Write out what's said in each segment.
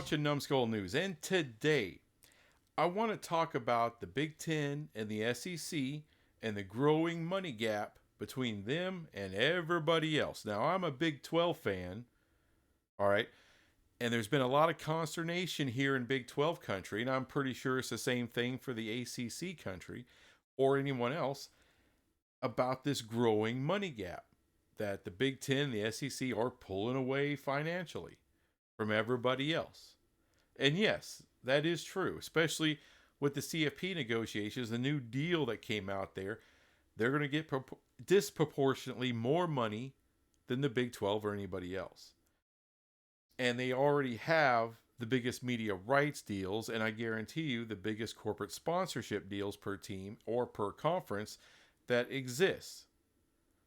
watching Numbskull News, and today I want to talk about the Big Ten and the SEC and the growing money gap between them and everybody else. Now, I'm a Big 12 fan, all right, and there's been a lot of consternation here in Big 12 country, and I'm pretty sure it's the same thing for the ACC country or anyone else about this growing money gap that the Big Ten and the SEC are pulling away financially from everybody else. And yes, that is true, especially with the CFP negotiations, the new deal that came out there. They're going to get disproportionately more money than the Big 12 or anybody else. And they already have the biggest media rights deals, and I guarantee you the biggest corporate sponsorship deals per team or per conference that exists.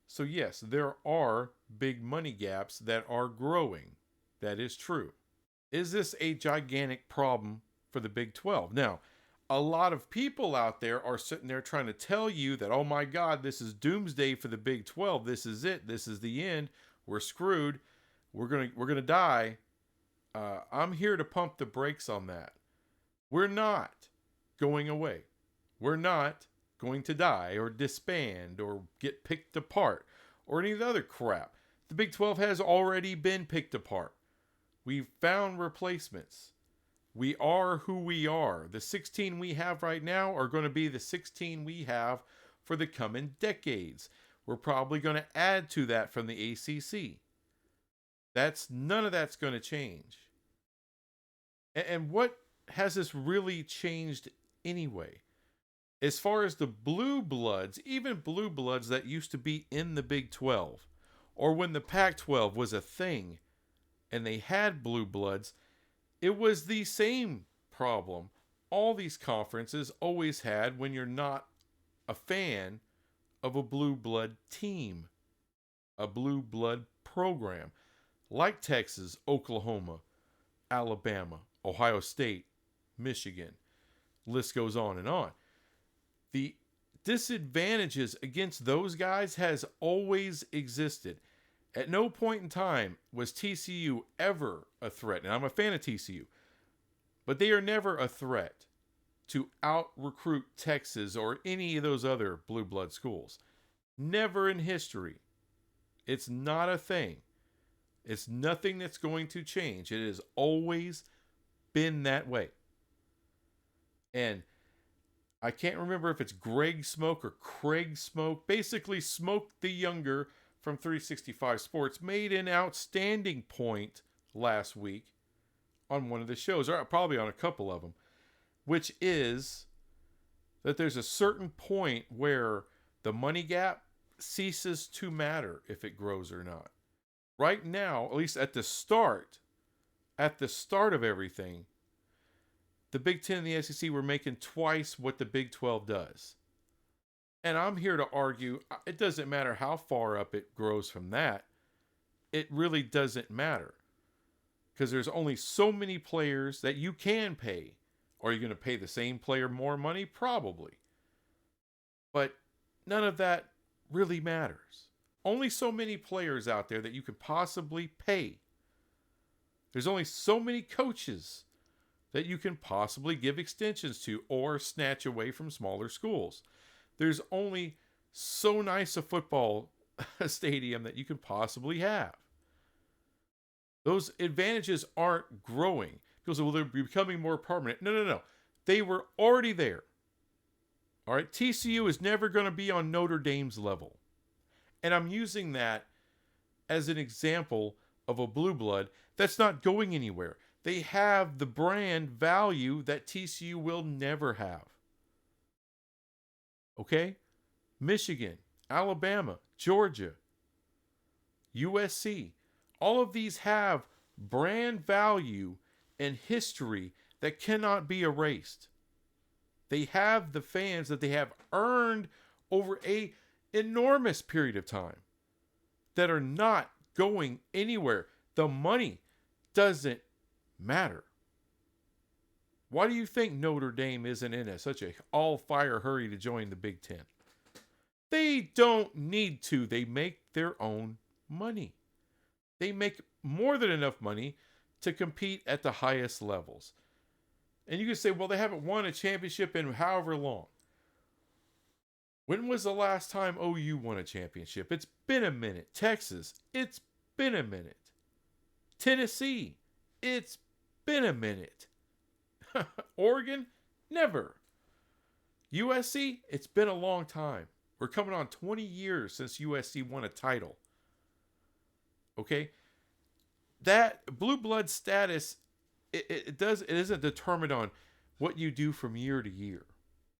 So yes, there are big money gaps that are growing. That is true. Is this a gigantic problem for the Big 12? Now, a lot of people out there are sitting there trying to tell you that, oh my God, this is doomsday for the Big 12. This is it. This is the end. We're screwed. We're gonna die. I'm here to pump the brakes on that. We're not going away. We're not going to die or disband or get picked apart or any of the other crap. The Big 12 has already been picked apart. We've found replacements. We are who we are. The 16 we have right now are going to be the 16 we have for the coming decades. We're probably going to add to that from the ACC. None of that's going to change. And what has this really changed anyway? As far as the blue bloods, even blue bloods that used to be in the Big 12, or when the Pac-12 was a thing, and they had blue bloods, it was the same problem all these conferences always had when you're not a fan of a blue blood team, a blue blood program, like Texas, Oklahoma, Alabama, Ohio State, Michigan. List goes on and on. The disadvantages against those guys has always existed. At no point in time was TCU ever a threat. And I'm a fan of TCU. But they are never a threat to out-recruit Texas or any of those other blue blood schools. Never in history. It's not a thing. It's nothing that's going to change. It has always been that way. And I can't remember if it's Greg Smoke or Craig Smoke. Basically, Smoke the Younger from 365 Sports made an outstanding point last week on one of the shows, or probably on a couple of them, which is that there's a certain point where the money gap ceases to matter if it grows or not. Right now, at least at the start of everything, the Big Ten and the SEC were making twice what the Big 12 does. And I'm here to argue, it doesn't matter how far up it grows from that. It really doesn't matter. Because there's only so many players that you can pay. Are you going to pay the same player more money? Probably. But none of that really matters. Only so many players out there that you could possibly pay. There's only so many coaches that you can possibly give extensions to or snatch away from smaller schools. There's only so nice a football stadium that you can possibly have. Those advantages aren't growing. People say, well, they're becoming more permanent. No. They were already there. All right, TCU is never going to be on Notre Dame's level. And I'm using that as an example of a blue blood that's not going anywhere. They have the brand value that TCU will never have. Okay? Michigan, Alabama, Georgia, USC. All of these have brand value and history that cannot be erased. They have the fans that they have earned over an enormous period of time that are not going anywhere. The money doesn't matter. Why do you think Notre Dame isn't in such a all-fire hurry to join the Big Ten? They don't need to. They make their own money. They make more than enough money to compete at the highest levels. And you can say, well, they haven't won a championship in however long. When was the last time OU won a championship? It's been a minute. Texas, it's been a minute. Tennessee, it's been a minute. Oregon, never. USC, it's been a long time. We're coming on 20 years since USC won a title. Okay? That blue blood status, it isn't determined on what you do from year to year.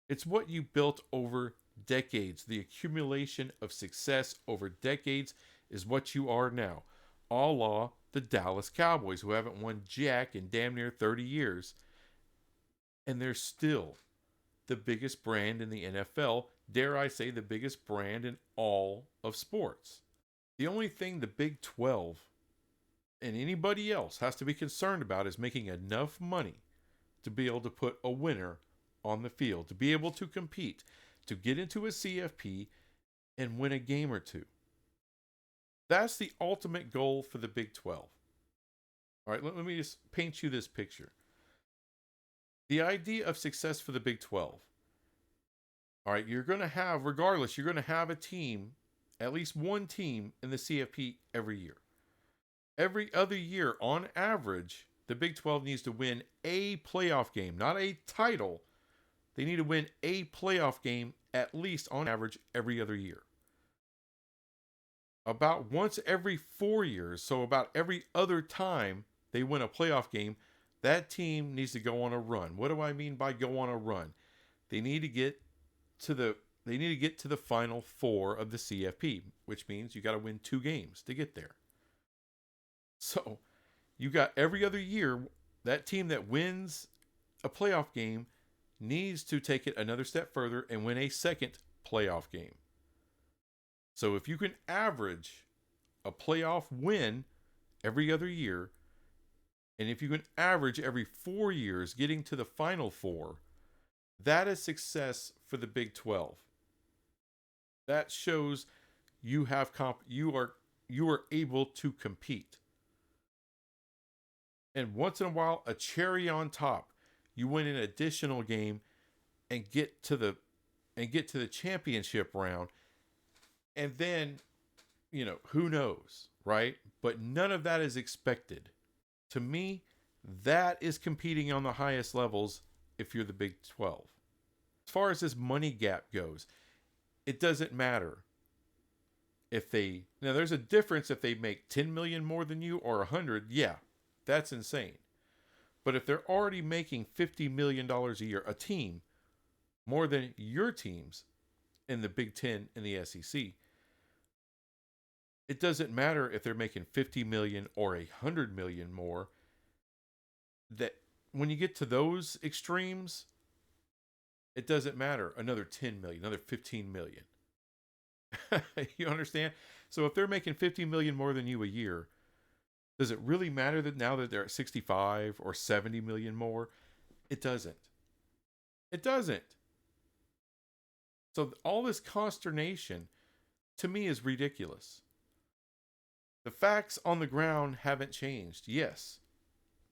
It's what you built over decades. The accumulation of success over decades is what you are now. A la the Dallas Cowboys, who haven't won jack in damn near 30 years. And they're still the biggest brand in the NFL. Dare I say the biggest brand in all of sports. The only thing the Big 12 and anybody else has to be concerned about is making enough money to be able to put a winner on the field, to be able to compete, to get into a CFP and win a game or two. That's the ultimate goal for the Big 12. All right, let me just paint you this picture. The idea of success for the Big 12. All right, you're going to have, regardless, you're going to have a team, at least one team in the CFP every year. Every other year, on average, the Big 12 needs to win a playoff game, not a title. They need to win a playoff game at least on average every other year. About once every 4 years, so about every other time they win a playoff game, that team needs to go on a run. What do I mean by go on a run? They need to get to the final four of the CFP, which means you got to win 2 games to get there. So, you got every other year, that team that wins a playoff game needs to take it another step further and win a second playoff game. So if you can average a playoff win every other year, and if you can average every 4 years getting to the final 4, that is success for the Big 12. That shows you have you are able to compete. And once in a while, a cherry on top, you win an additional game and get to the championship round. And then, who knows, right? But none of that is expected. To me, that is competing on the highest levels if you're the Big 12. As far as this money gap goes, it doesn't matter if there's a difference if they make 10 million more than you or 100. Yeah, that's insane. But if they're already making $50 million a year, a team, more than your teams in the Big Ten and the SEC, it doesn't matter if they're making 50 million or 100 million more. That when you get to those extremes, it doesn't matter. Another 10 million, another 15 million. You understand? So if they're making 50 million more than you a year, does it really matter that now that they're at 65 or 70 million more? It doesn't. It doesn't. So all this consternation, to me, is ridiculous. The facts on the ground haven't changed. Yes,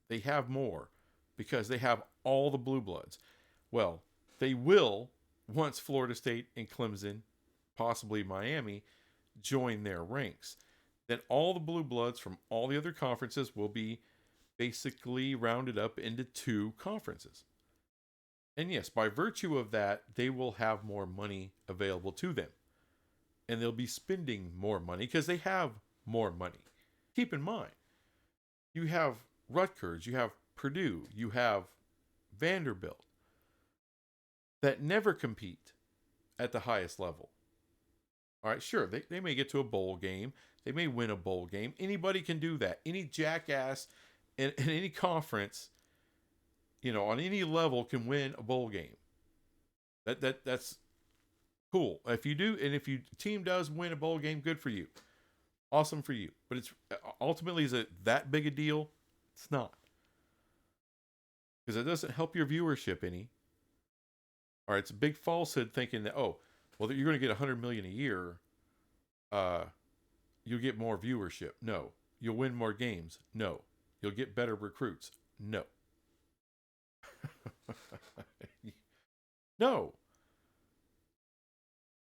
they have more because they have all the blue bloods. Well, they will once Florida State and Clemson, possibly Miami, join their ranks. Then all the blue bloods from all the other conferences will be basically rounded up into 2 conferences. And yes, by virtue of that, they will have more money available to them. And they'll be spending more money because they have more money. Keep in mind, you have Rutgers, you have Purdue, you have Vanderbilt that never compete at the highest level. All right, sure, they may get to a bowl game. They may win a bowl game. Anybody can do that. Any jackass in any conference, on any level can win a bowl game. That's cool. If you do, and if your team does win a bowl game, good for you. Awesome for you. But it's ultimately, is it that big a deal? It's not. Because it doesn't help your viewership any. All right, it's a big falsehood thinking that, you're going to get 100 million a year. You'll get more viewership. No. You'll win more games. No. you'll get better recruits. No. No.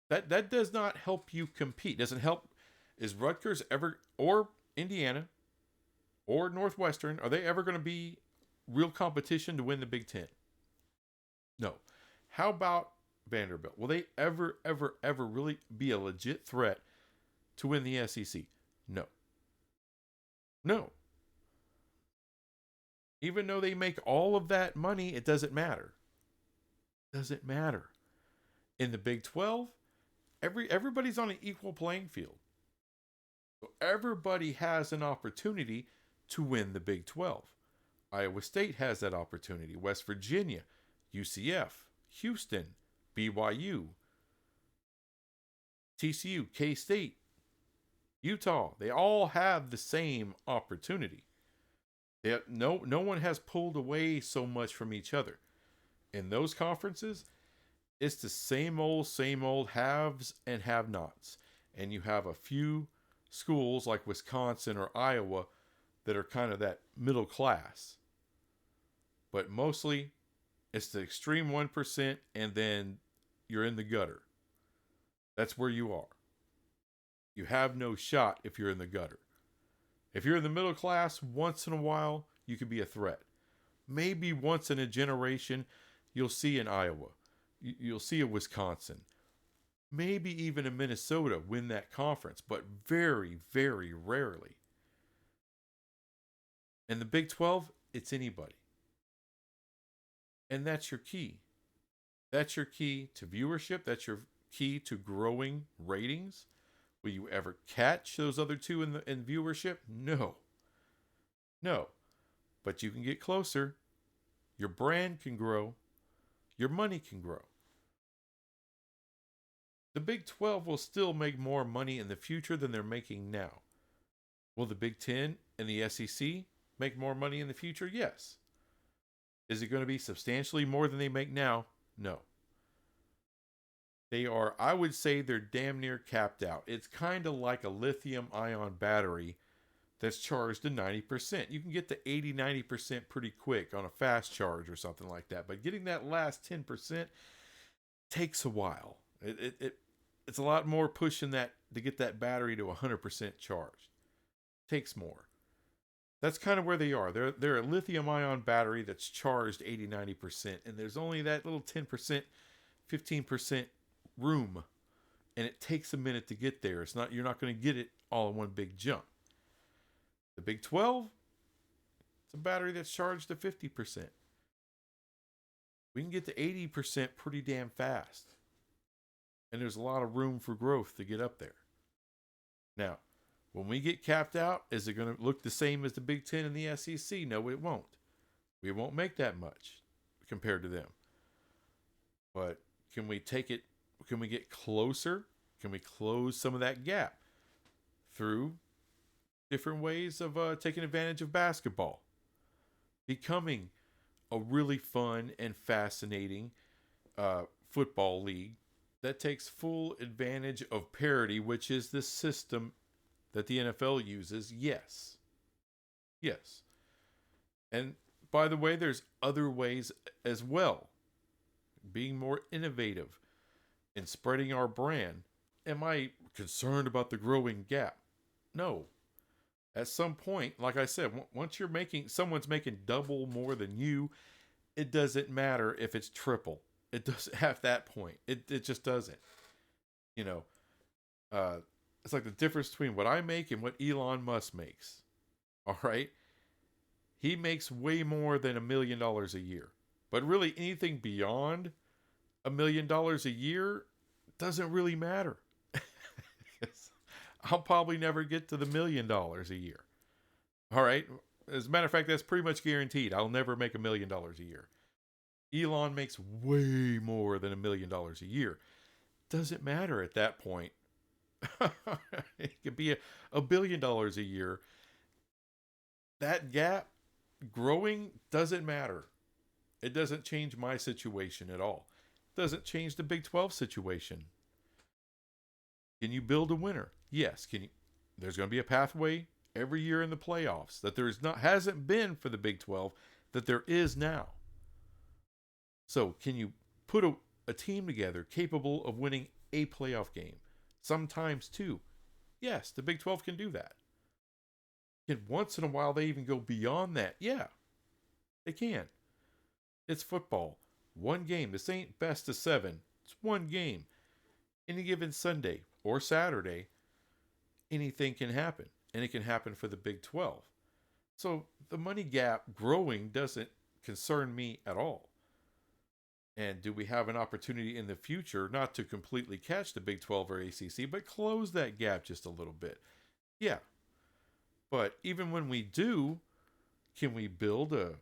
That does not help you compete. Doesn't help. Is Rutgers ever, or Indiana or Northwestern, are they ever going to be real competition to win the Big Ten? No. How about Vanderbilt? Will they ever, ever, ever really be a legit threat to win the SEC? No. No. Even though they make all of that money, it doesn't matter. Doesn't matter. In the Big 12, everybody's on an equal playing field. So everybody has an opportunity to win the Big 12. Iowa State has that opportunity. West Virginia, UCF, Houston, BYU, TCU, K-State, Utah. They all have the same opportunity. No one has pulled away so much from each other. In those conferences, it's the same old haves and have-nots. And you have a few schools like Wisconsin or Iowa that are kind of that middle class. But mostly, it's the extreme 1%, and then you're in the gutter. That's where you are. You have no shot if you're in the gutter. If you're in the middle class, once in a while, you could be a threat. Maybe once in a generation, you'll see in Iowa. You'll see a Wisconsin. Maybe even a Minnesota win that conference, but very, very rarely. In the Big 12, it's anybody. And that's your key. That's your key to viewership. That's your key to growing ratings. Will you ever catch those other two in viewership? No. No. But you can get closer. Your brand can grow. Your money can grow. The Big 12 will still make more money in the future than they're making now. Will the Big 10 and the SEC make more money in the future? Yes. Is it going to be substantially more than they make now? No. I would say they're damn near capped out. It's kind of like a lithium ion battery that's charged to 90%. You can get to 80, 90% pretty quick on a fast charge or something like that. But getting that last 10% takes a while. It's a lot more pushing that to get that battery to 100% charged. Takes more. That's kind of where they are. They're a lithium ion battery that's charged 80, 90%. And there's only that little 10%, 15% room, and it takes a minute to get there. You're not going to get it all in one big jump. The Big 12, it's a battery that's charged to 50%. We can get to 80% pretty damn fast, and there's a lot of room for growth to get up there. Now, when we get capped out, is it going to look the same as the Big 10 and the SEC? No, it won't. We won't make that much compared to them. But can we take it? Can we get closer? Can we close some of that gap through different ways of taking advantage of basketball? Becoming a really fun and fascinating football league that takes full advantage of parity, which is the system that the NFL uses. Yes. Yes. And by the way, there's other ways as well. Being more innovative in spreading our brand. Am I concerned about the growing gap? No. At some point, like I said, once someone's making double more than you, it doesn't matter if it's triple. It doesn't have that point. It just doesn't. You know, it's like the difference between what I make and what Elon Musk makes. All right? He makes way more than $1 million a year. But really anything beyond $1 million a year doesn't really matter. I'll probably never get to the $1 million a year. All right. As a matter of fact, that's pretty much guaranteed. I'll never make $1 million a year. Elon makes way more than $1 million a year. Doesn't matter at that point. It could be $1 billion a year. That gap growing doesn't matter. It doesn't change my situation at all. It doesn't change the Big 12 situation. Can you build a winner? Yes. There's going to be a pathway every year in the playoffs that there is not hasn't been for the Big 12 that there is now. So, can you put a team together capable of winning a playoff game? Sometimes two. Yes, the Big 12 can do that. And once in a while, they even go beyond that. Yeah, they can. It's football. One game. This ain't best of seven. It's one game. Any given Sunday or Saturday, anything can happen. And it can happen for the Big 12. So the money gap growing doesn't concern me at all. And do we have an opportunity in the future not to completely catch the Big 12 or ACC, but close that gap just a little bit? Yeah. But even when we do, can we build a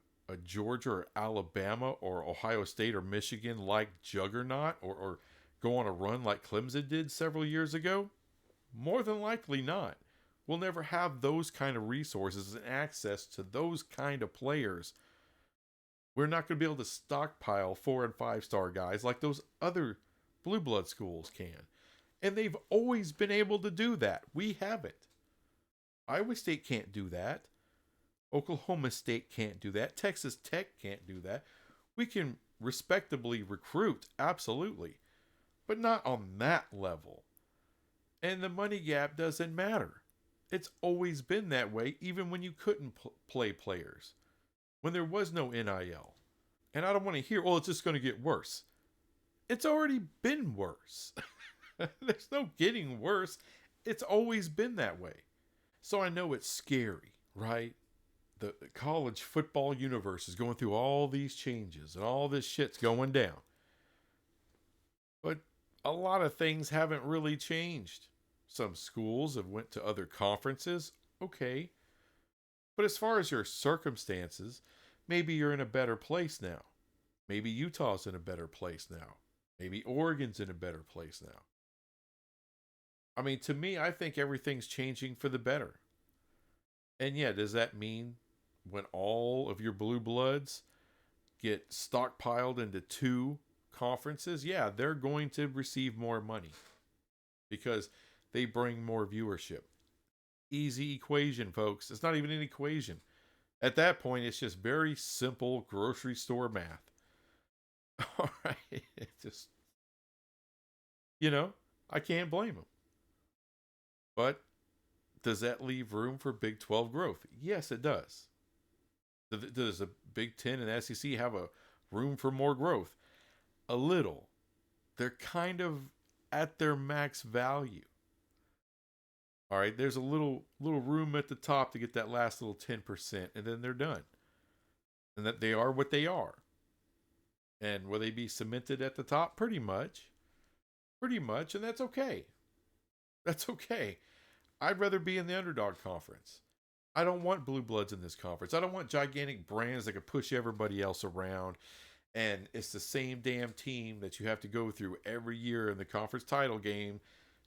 Georgia or Alabama or Ohio State or Michigan like juggernaut or go on a run like Clemson did several years ago? More than likely not. We'll never have those kind of resources and access to those kind of players. We're not going to be able to stockpile 4 and 5 star guys like those other blue blood schools can. And they've always been able to do that. We haven't. Iowa State can't do that. Oklahoma State can't do that. Texas Tech can't do that. We can respectably recruit, absolutely, but not on that level. And the money gap doesn't matter. It's always been that way, even when you couldn't play players, when there was no NIL. And I don't want to hear, well, it's just going to get worse. It's already been worse. There's no getting worse. It's always been that way. So I know it's scary, right? The college football universe is going through all these changes and all this shit's going down. But a lot of things haven't really changed. Some schools have went to other conferences. Okay. But as far as your circumstances, maybe you're in a better place now. Maybe Utah's in a better place now. Maybe Oregon's in a better place now. I mean, to me, I think everything's changing for the better. And yeah, does that mean when all of your blue bloods get stockpiled into 2 conferences? Yeah, they're going to receive more money because they bring more viewership. Easy equation, folks. It's not even an equation. At that point, it's just very simple grocery store math. All right. It's just, I can't blame them. But does that leave room for Big 12 growth? Yes, it does. Does the Big 10 and SEC have a room for more growth? A little. They're kind of at their max value. All right, there's a little room at the top to get that last little 10%, and then they're done. And that they are what they are. And will they be cemented at the top? Pretty much. Pretty much, and that's okay. That's okay. I'd rather be in the Underdog conference. I don't want blue bloods in this conference. I don't want gigantic brands that can push everybody else around. And it's the same damn team that you have to go through every year in the conference title game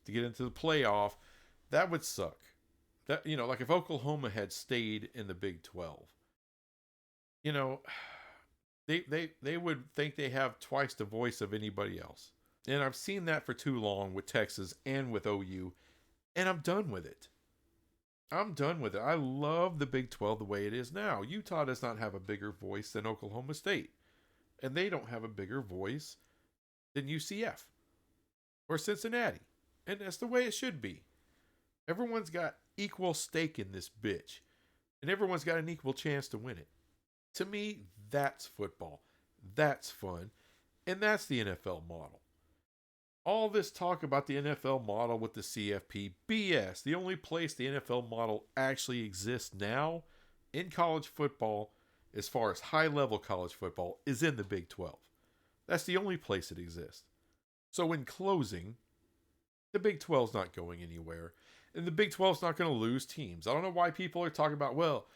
to get into the playoff. That would suck. That, like if Oklahoma had stayed in the Big 12, they would think they have twice the voice of anybody else. And I've seen that for too long with Texas and with OU, and I'm done with it. I'm done with it. I love the Big 12 the way it is now. Utah does not have a bigger voice than Oklahoma State, and they don't have a bigger voice than UCF or Cincinnati, and that's the way it should be. Everyone's got equal stake in this bitch, and everyone's got an equal chance to win it. To me, that's football. That's fun, and that's the NFL model. All this talk about the NFL model with the CFP, BS. The only place the NFL model actually exists now in college football, as far as high-level college football, is in the Big 12. That's the only place it exists. So in closing, the Big 12's not going anywhere, and the Big 12's not going to lose teams. I don't know why people are talking about,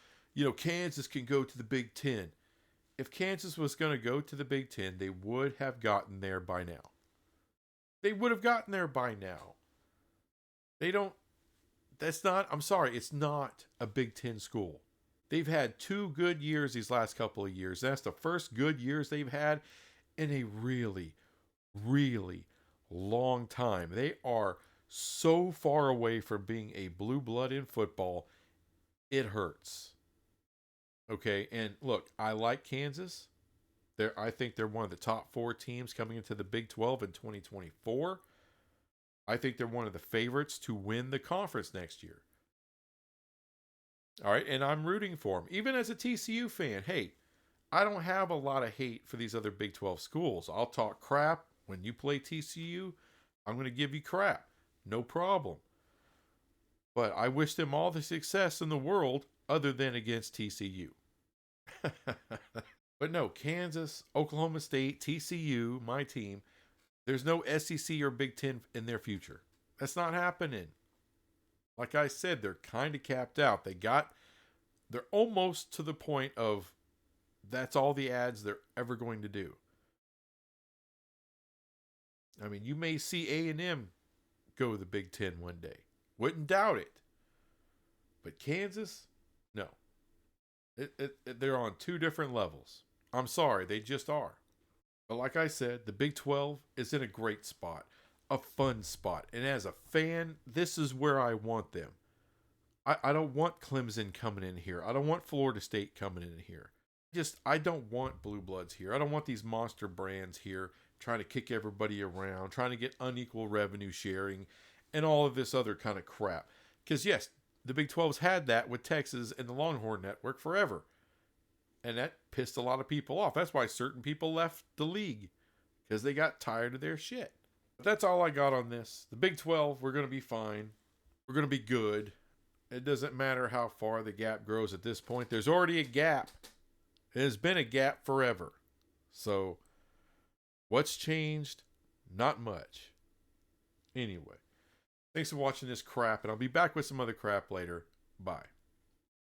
Kansas can go to the Big 10. If Kansas was going to go to the Big 10, they would have gotten there by now. They would have gotten there by now. I'm sorry, it's not a Big 10 school. They've had 2 good years these last couple of years. That's the first good years they've had in a really, really long time. They are so far away from being a blue blood in football. it hurts. Okay, and look, I like Kansas. I think they're one of the top 4 teams coming into the Big 12 in 2024. I think they're one of the favorites to win the conference next year. All right, and I'm rooting for them. Even as a TCU fan, hey, I don't have a lot of hate for these other Big 12 schools. I'll talk crap when you play TCU. I'm going to give you crap. No problem. But I wish them all the success in the world other than against TCU. But no, Kansas, Oklahoma State, TCU, my team, there's no SEC or Big Ten in their future. That's not happening. Like I said, they're kind of capped out. They're almost to the point of that's all the ads they're ever going to do. I mean, you may see A&M go to the Big Ten one day. Wouldn't doubt it. But Kansas, no. They're on 2 different levels. I'm sorry, they just are. But like I said, the Big 12 is in a great spot, a fun spot. And as a fan, this is where I want them. I don't want Clemson coming in here. I don't want Florida State coming in here. I don't want blue bloods here. I don't want these monster brands here trying to kick everybody around, trying to get unequal revenue sharing, and all of this other kind of crap. Because yes, the Big 12's had that with Texas and the Longhorn Network forever. And that pissed a lot of people off. That's why certain people left the league, because they got tired of their shit. But that's all I got on this. The Big 12, we're going to be fine. We're going to be good. It doesn't matter how far the gap grows at this point. There's already a gap. It has been a gap forever. So, what's changed? Not much. Anyway, thanks for watching this crap, and I'll be back with some other crap later. Bye.